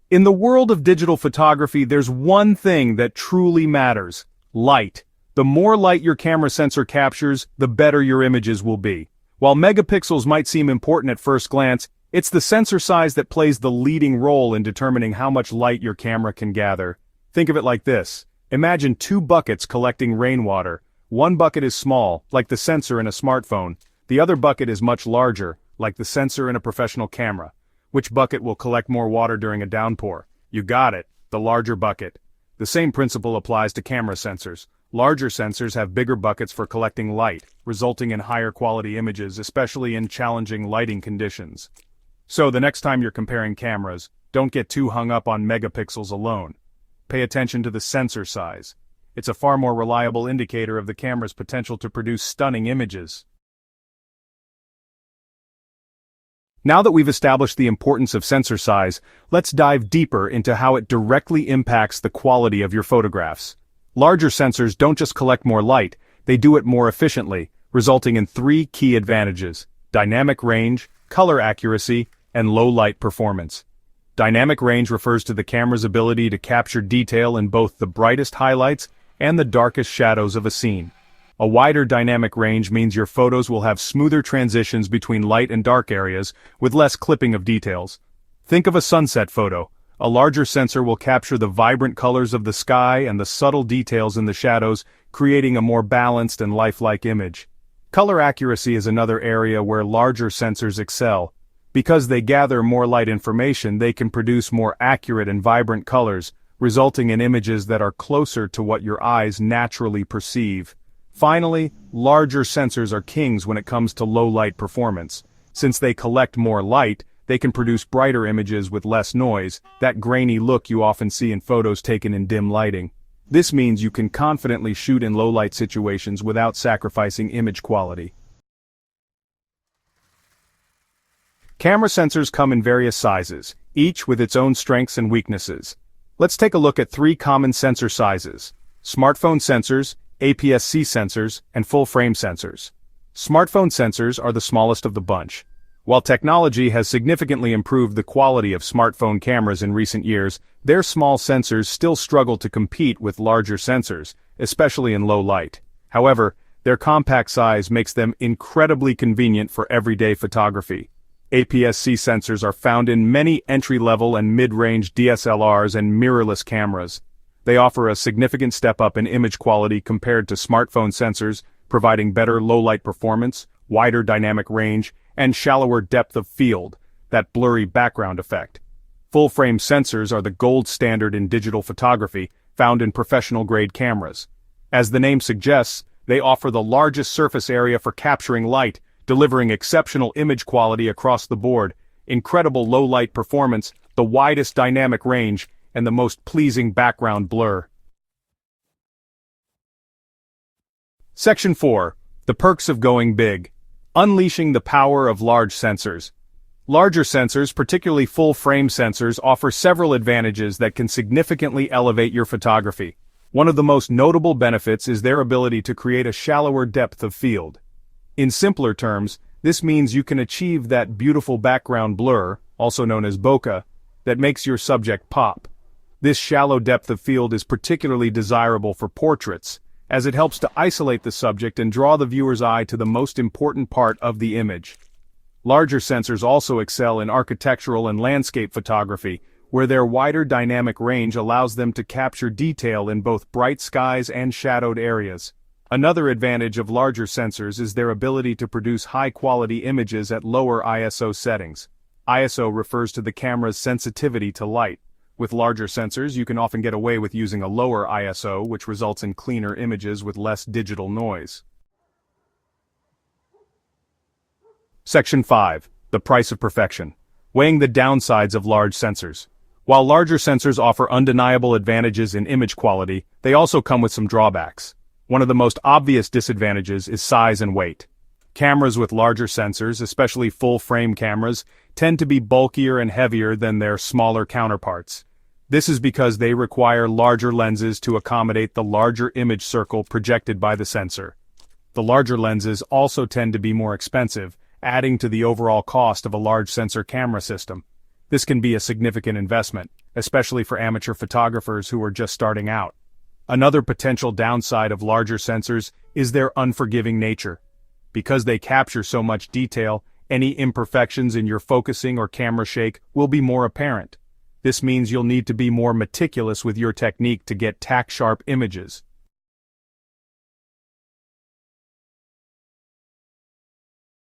In the world of digital photography, there's one thing that truly matters: light. The more light your camera sensor captures, the better your images will be. While megapixels might seem important at first glance, it's the sensor size that plays the leading role in determining how much light your camera can gather. Think of it like this. Imagine two buckets collecting rainwater. One bucket is small, like the sensor in a smartphone. The other bucket is much larger, like the sensor in a professional camera. Which bucket will collect more water during a downpour? You got it, the larger bucket. The same principle applies to camera sensors. Larger sensors have bigger buckets for collecting light, resulting in higher quality images, especially in challenging lighting conditions. So the next time you're comparing cameras, don't get too hung up on megapixels alone. Pay attention to the sensor size. It's a far more reliable indicator of the camera's potential to produce stunning images. Now that we've established the importance of sensor size, let's dive deeper into how it directly impacts the quality of your photographs. Larger sensors don't just collect more light, they do it more efficiently, resulting in three key advantages: dynamic range, color accuracy, and low light performance. Dynamic range refers to the camera's ability to capture detail in both the brightest highlights and the darkest shadows of a scene. A wider dynamic range means your photos will have smoother transitions between light and dark areas, with less clipping of details. Think of a sunset photo. A larger sensor will capture the vibrant colors of the sky and the subtle details in the shadows, creating a more balanced and lifelike image. Color accuracy is another area where larger sensors excel. Because they gather more light information, they can produce more accurate and vibrant colors, resulting in images that are closer to what your eyes naturally perceive. Finally, larger sensors are kings when it comes to low-light performance. Since they collect more light, they can produce brighter images with less noise, that grainy look you often see in photos taken in dim lighting. This means you can confidently shoot in low-light situations without sacrificing image quality. Camera sensors come in various sizes, each with its own strengths and weaknesses. Let's take a look at three common sensor sizes: smartphone sensors, APS-C sensors, and full-frame sensors. Smartphone sensors are the smallest of the bunch. While technology has significantly improved the quality of smartphone cameras in recent years, their small sensors still struggle to compete with larger sensors, especially in low light. However, their compact size makes them incredibly convenient for everyday photography. APS-C sensors are found in many entry-level and mid-range DSLRs and mirrorless cameras. They offer a significant step up in image quality compared to smartphone sensors, providing better low-light performance, wider dynamic range, and shallower depth of field, that blurry background effect. Full-frame sensors are the gold standard in digital photography, found in professional-grade cameras. As the name suggests, they offer the largest surface area for capturing light, delivering exceptional image quality across the board, incredible low-light performance, the widest dynamic range, and the most pleasing background blur. Section 4. The perks of going big. Unleashing the power of large sensors. Larger sensors, particularly full-frame sensors, offer several advantages that can significantly elevate your photography. One of the most notable benefits is their ability to create a shallower depth of field. In simpler terms, this means you can achieve that beautiful background blur, also known as bokeh, that makes your subject pop. This shallow depth of field is particularly desirable for portraits, as it helps to isolate the subject and draw the viewer's eye to the most important part of the image. Larger sensors also excel in architectural and landscape photography, where their wider dynamic range allows them to capture detail in both bright skies and shadowed areas. Another advantage of larger sensors is their ability to produce high-quality images at lower ISO settings. ISO refers to the camera's sensitivity to light. With larger sensors, you can often get away with using a lower ISO, which results in cleaner images with less digital noise. Section 5. The price of perfection. Weighing the downsides of large sensors. While larger sensors offer undeniable advantages in image quality, they also come with some drawbacks. One of the most obvious disadvantages is size and weight. Cameras with larger sensors, especially full-frame cameras, tend to be bulkier and heavier than their smaller counterparts. This is because they require larger lenses to accommodate the larger image circle projected by the sensor. The larger lenses also tend to be more expensive, adding to the overall cost of a large sensor camera system. This can be a significant investment, especially for amateur photographers who are just starting out. Another potential downside of larger sensors is their unforgiving nature. Because they capture so much detail, any imperfections in your focusing or camera shake will be more apparent. This means you'll need to be more meticulous with your technique to get tack-sharp images.